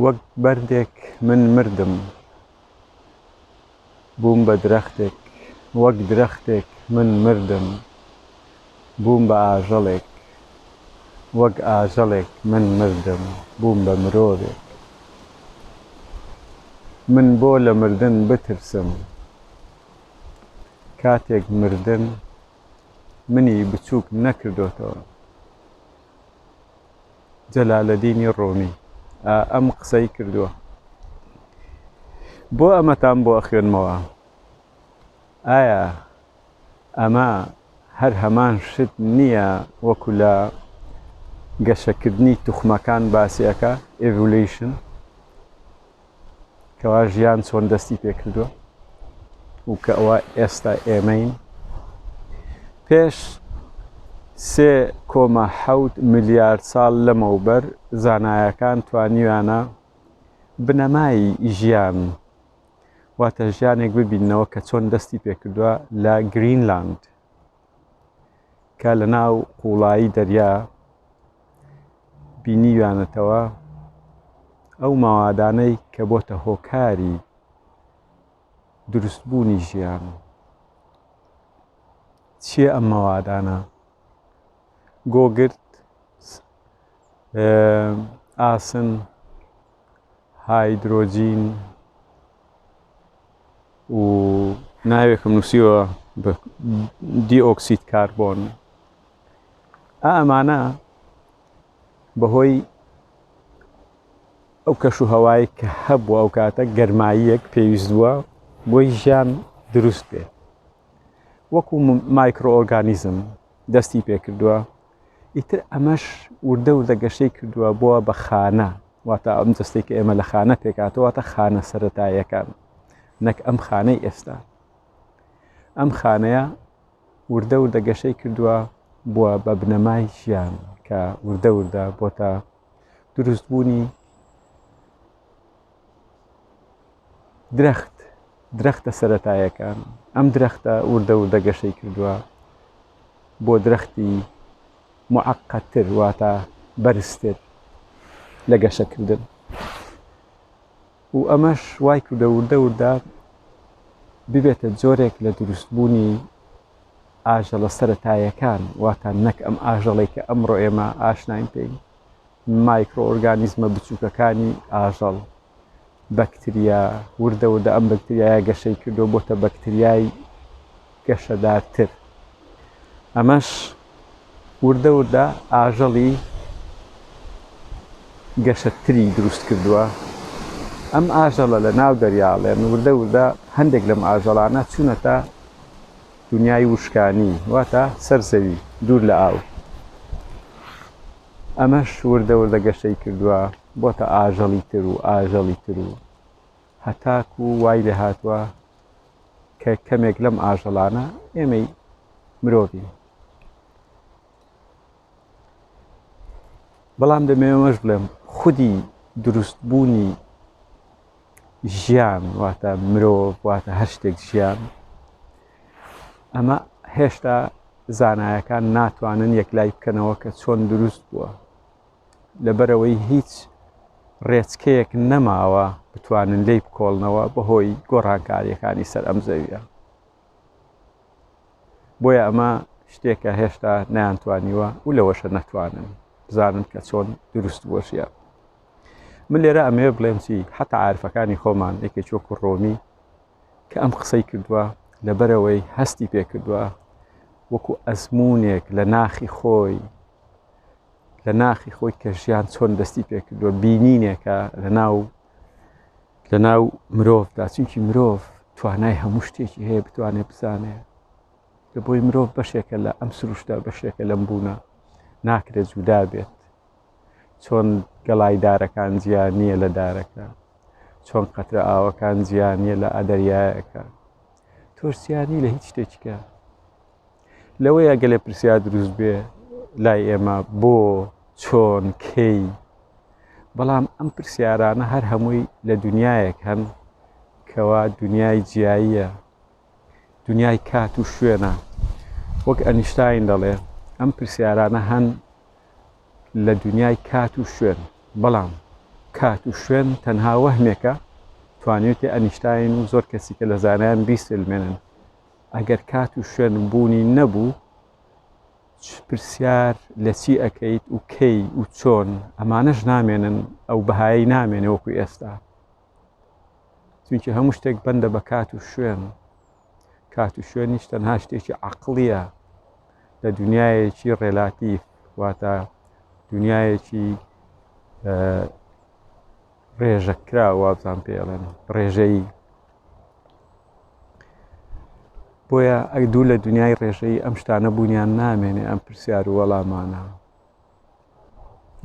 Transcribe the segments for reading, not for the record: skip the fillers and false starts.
وەک بەردێک من مردم بووم بە درەختێک وەک درەختێک من مردم بووم بە ئاژەڵێک وەک ئاژەڵێک من مردم بووم بە مرۆڤێک من بۆ لە مردن بترسم کاتێک مردن منی بچووک نەکردۆتەوە. جەلالەدینی ڕۆمی ئەم قسەی کردووە. بۆ ئەمەتان بۆ ئەخوێنمەوە. ئایا ئەمە هەر هەمان شت نییە وەکو لە گەشەکردنی توخمەکان باسیەکە ئێڤولویشن کەوا ژیان چۆن دەستی پێکردووە و کە ئەوە ئێستا ئێمەین پێش 3.7 ملیار ساڵ لەمەوبەر زانایەکان توانیویانە بنەمای ژیان واتە ژیانێک ببینەوە کە چۆن دەستی پێکردووە لە گرینلاند کە لە ناو قوڵایی دەریا بینیویانەتەوە ئەو ماوادانەی کە بۆتە هۆکاری دروستبوونی ژیان. چییە ئەم ماوادانە؟ گۆگرت، ئاسن، هایدرۆجین و ناوێکم نووسیوە دیئۆکسید کاربۆن. ئەمانە بەهۆی ئەو کەش و هەوایی کە هەبووە ئەو کاتە گەرماییەک پێویست بووە بۆی ژیان دروست بێت. وەکو مایکرۆئۆرگانیزم دەستی پێکردووە. ئیتر ئەمەش وردە وردە گەشەی کردووە بۆە بە خانە واتە ئەم جستەی کە ئێمە لە خانە پێکاتەوە واتە خانە سەرەتاییەکان نەک ئەم خانەی ئێستا. ئەم خانەیە وردە وردە گەشەی کردووە بووە بە بنەمای ژیان کە وردە وردە بۆتە دروستبوونی درەختە سەرەتاییەکان. ئەم درەختە وردە وردە گەشەی کردووە بۆ درەختی موعەققەتتر واتە بەرزتر لە گەشەکردن و ئەمەش وای کردە وردە وردە ببێتە جۆرێک لە دروستبوونی ئاژەڵە سەرەتاییەکان واتە نەک ئەم ئاژەڵەی کە ئەمڕۆ ئێمە ئاشناین پێی مایکرۆئۆرگانیزمە بچووکەکانی ئاژەڵ بەکتریا وردە وردە ئەم بەکتریایە گەشەی کردو بۆتە بەکتریای گەشەدارتر. ئەمەش وردە وردە ئاژەڵی گەشەتری دروست کردووە. ئەم ئاژەڵە لە ناو دەریاڵێن وردە وردە هەندێک لەم ئاژەڵانە چوونەتە دنیای وشکانی واتە سەرزەوی دوور لە ئاو. ئەمەش وردە وردە گەشەی کردووە بۆتە ئاژەڵی تر و ئاژەڵی تر و هەتاکو وای لێ هاتووە کە کەمێک لەم ئاژەڵانە ئێمەی مرۆڤین. بەڵام دەمەوێمەش بڵێم خودی دروستبوونی ژیان واتە مرۆڤ واتە هەر شتێک ژیان ئەمە هێشتا زانایەکان ناتوانن یەکلای بکەنەوە کە چۆن دروست بووە لەبەرەوەی هیچ ڕێچکەیەک نەماوە بتوانن لێی بکۆڵنەوە بەهۆی گۆڕانکاریەکانی سەر ئەم زەویە. بۆیە ئەمە شتێکە هێشتا نەیانتوانیوە و لەوەشە نەتوانن بزانن کە چۆن دروست بووە ژیان. من لێرە ئەمەوێ بڵێم چی حتا عارفەکانی خۆمان یەکێک وەکو ڕۆمی کە ئەم قسەی کردووە لەبەرەوەی هەستی پێکردووە وەکو ئەزموونێک لە ناخی خۆی کە ژیان چۆن دەستی پێکردووە بینینێکە لە ناو مرۆڤدا چونکی مرۆڤ توانای هەموو شتێکی هەیە بتوانێت بزانێ لە بۆی مرۆڤ بەشێکە لە ئەم سروشتا بەشێکە لەم بوونە ناکرێت جودا بێت. چۆن گەڵای دارەکان جیان نییە لە دارەکە چۆن قەترە ئاوەکان جیان نییە لە ئەدەریایەکە تۆش جیانی لە هیچ شتێکیکە. لەوەی ئەگەلێ پرسیار دروست بێ لای ئێمە بۆ چۆن کەی بەڵام ئەم پرسیارانە هەر هەمووی لە دنیایەک هەن کەوا دنیای جیاییە دنیای کات و شوێنە. وەک ئەنیشتاین دەڵێ ئەم پرسیارانە هەن لە دنیای کات و شوێن بەڵام کات و شوێن تەنها وەهمێکە توانێتی ئەنیشتاین و زۆر کەسی کە لە زانایان بیسلمێنن ئەگەر کات و شوێن بوونی نەبوو پرسیار لە چی ئەەکەیت و کەی و چۆن ئەمانەش نامێنن ئەو بەهایی نامێنێ وەکو ئێستا چونکە هەموو شتێک بەندە بە کات و شوێن کات و شوێنیش تەنها شتێکی عەقڵیە لە دنیایەکی ڕێلاتیف واتە دنیایەکی ڕێژەکرا وابزان پێڵێن ڕێژەیی بۆیە دوو لە دنیای ڕێژەیی ئەم شتانە بوونیان نامێنێ ئەم پرسیار و وەڵامانە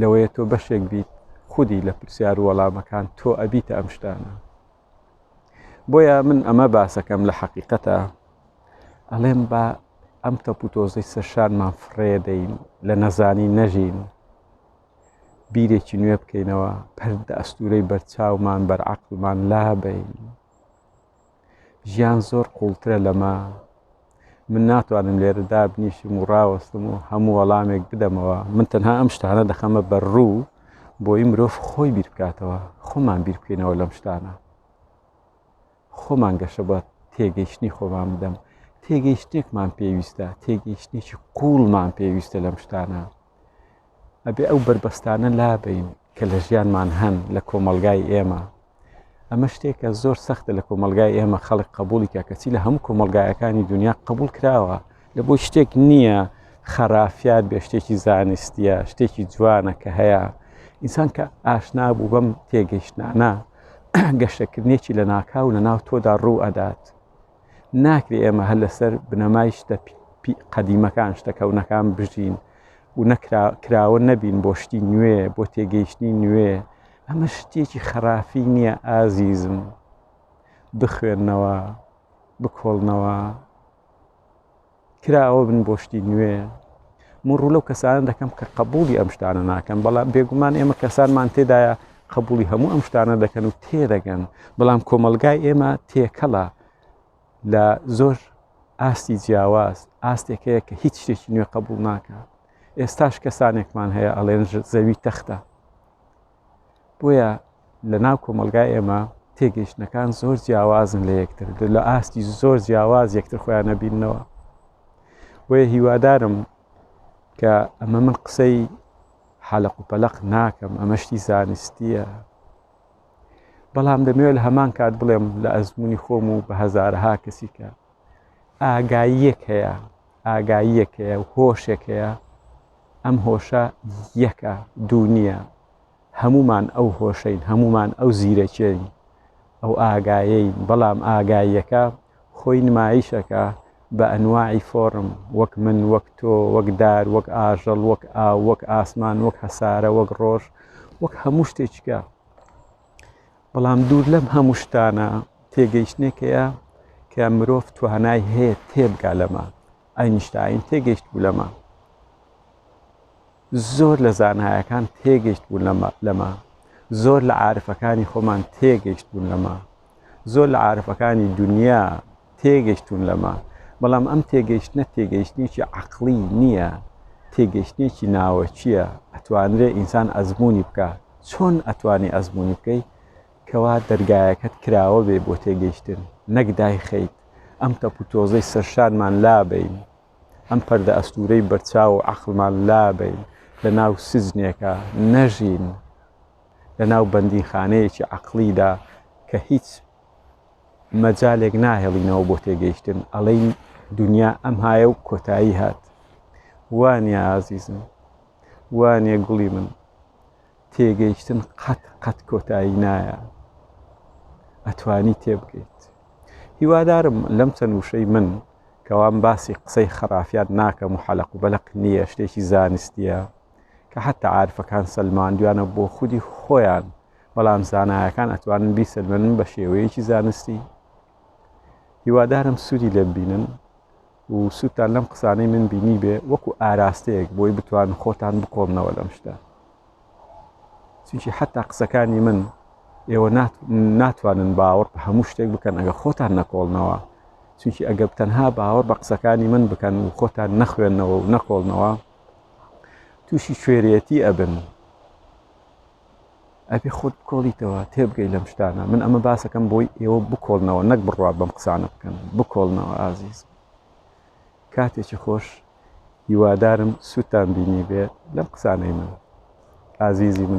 لەوەیە تۆ بەشێک بیت خودی لە پرسیار و وەڵامەکان تۆ ئەبیتە ئەم شتانە بۆیە من ئەمە باسەکەم لە حەقیقەتە ئەڵێم بە ئەم تەپوتۆزەی سەرشانمان فڕێدەین لە نەزانی نەژین بیرێکی نوێ بکەینەوە پەردە ئەستورەی بەرچاومان بەرعەقڵمان لابین ژیان زۆر قوڵترە لەمە من ناتوانم لێرەدا بنیشم و ڕاوەستم و هەموو وەڵامێک بدەمەوە من تەنها ئەم شتانە دەخەمە بەرڕوو بۆی مرۆڤ خۆی بیر بکاتەوە خۆمان بیر بکەینەوە لەم شتانە خۆمان گەشە بە تێگەیشتنی خۆمان بدەم تێگەیشتێکمان پێویستە تێگەیشتێکی قوڵمان پێویستە لەم شتانە ئەبێ ئەو بربەستانە لابین کە لە ژیانمان هەن لە کۆمەلگای ئێمە ئەمە شتێکە زۆر سەختە لە کۆمەلگای ئێمە خەڵک قبولیکە کەچی لە هەموو کۆمەلگایەکانی دنیا قبول کراوە لە بۆ شتێک نییە خەرافیات بێ شتێکی زانستیە شتێکی جوانە کە هەیە ئینسان کە ئاشنا بوو بەم تێگەیشتانە گەشتەکردنێکی لە ناکاو لە ناو تۆدا ڕوو ئەدات ناکرێ ئێمە هەر لەسەر بنەمای شتە قەدیمەکان شتەکەونەکان بژین و نەکراوە نەبین بۆ شتی نوێ بۆ تێگەیشتنی نوێ ئەمە شتێکی خەرافی نییە ئازیزم بخوێننەوە بکۆڵنەوە کراوە بن بۆ شتی نوێ من ڕوو لەو کەسانە دەکەم کە قبولی ئەم شتانە ناکەم بەڵام بێگومان ئێمە کەسانمان تێدایە قبولی هەموو ئەم شتانە دەکەن و تێدەگەن بەڵام کۆمەلگای ئێمە تێکەڵە لە زۆر ئاستی جیاواز ئاستێک هەیە کە هیچ شتێکی نوێ قبول ناکە ئێستاش کەسانێکمان هەیە ئەڵێن زەوی تەختە بۆیە لە ناو کۆمەلگای ئێمە تێگەیشتنەکان زۆر جیاوازن لە یەکتر لە ئاستی زۆر جیاواز یەکتر خۆیان نەبیننەوە بۆیە هیوادارم کە ئەمە من قسەی حەلق و پەلق ناکەم ئەمە شتی زانستیە بەڵام دەمەوێت لە هەمان کات بڵێم لە ئەزمموی خۆم و بە هەزارها کەسی کە ئاگاییەک هەیە ئاگاییەک هەیە و هۆشێک هەیە ئەم هۆشە یەکە دوو نییە هەمومان ئەو هۆشەین هەمومان ئەو زیرەکێین ئەو ئاگایەین بەڵام ئاگاییەکە خۆی نمایشەکە بە ئەنواعی فۆرم وەک من وەک تۆ وەک دار وەک ئاژەڵ وەک ئاو وەک ئاسمان وەک هەسارە وەک ڕۆژ وەک هەموو شتێکە بەڵام دوور لەم هەموو شتانە تێگەیشتنێکەیە کە مرۆڤ توانای هەیە تێبگا لەمە ئاینشتاین تێگەیشت بوو لەمە زۆر لە زانایەکان تێگەیشت بوون لەمە زۆر لە عارفەکانی خۆمان تێگەیشت بوون لەمە زۆر لە عارفەکانی دنیا تێگەیشتون لەمە بەڵام ئەم تێگەیشتنە تێگەیشتنێکی عەقڵی نییە تێگەیشتنێکی ناوەچیە ئەتوانرێ ئینسان ئەزمموی بکە چۆن ئەتوانی ئەزمموی بکەیت کەوا دەرگایەکەت کراوە بێ بۆ تێگەیشتن نەک دایخەیت ئەم تەپوتۆزەی سەرشانمان لابین ئەم پەردە ئەستورەی بەرچاو و عەقڵمان لابین لە ناو سزنێکە نەژین لە ناو بەندیخانەیەکی عەقڵیدا کە هیچ مەجالێک ناهێڵینەوە بۆ تێگەیشتن ئەڵێین دنیا ئەم هایە و کۆتایی هات وانە ئازیزم وانە گوڵی من تێگەیشتن قەت کۆتایی نایە ئەتوانی تێبگەیت هیوادارم لەم چەند وشەی من کەوام باسی قسەی خەرافیات ناکەم و حەلق و بەلق نییە شتێکی زانستیە کە حتا عارفەکان سەلماندویانە بۆ خودی خۆیان بەڵام زانایەکان ئەتوانن بیسەلمێنن بە شێوەیەکی زانستی هیوادارم سوودی لێ ببینن و سوودتان لەم قسانەی من بینی بێ وەکو ئاراستەیەک بۆی بتوان خۆتان بکۆڵنەوە لەم شتە چونکی حتا قسەکانی من ئێوە ناتوانن باوەڕ بە هەموو شتێک بکەن ئەگە خۆتان نەکۆڵنەوە چونکی ئەگەر تەنها باوەڕ بە قسەکانی من بکەن و خۆتان نەخوێننەوە و نەکۆڵنەوە تووشی شوێرێتی ئەبن ئەبێ خۆت بکۆڵیتەوە تێبگەی لەم شتانە من ئەمە باسەکەم بۆی ئێوە بکۆڵنەوە نەک بڕوا بەم قسانە بکەن بکۆڵنەوە ئازیز کاتێکی خۆش هیوادارم سوتان بینی بێت لەم قسانەی من ئازیزی من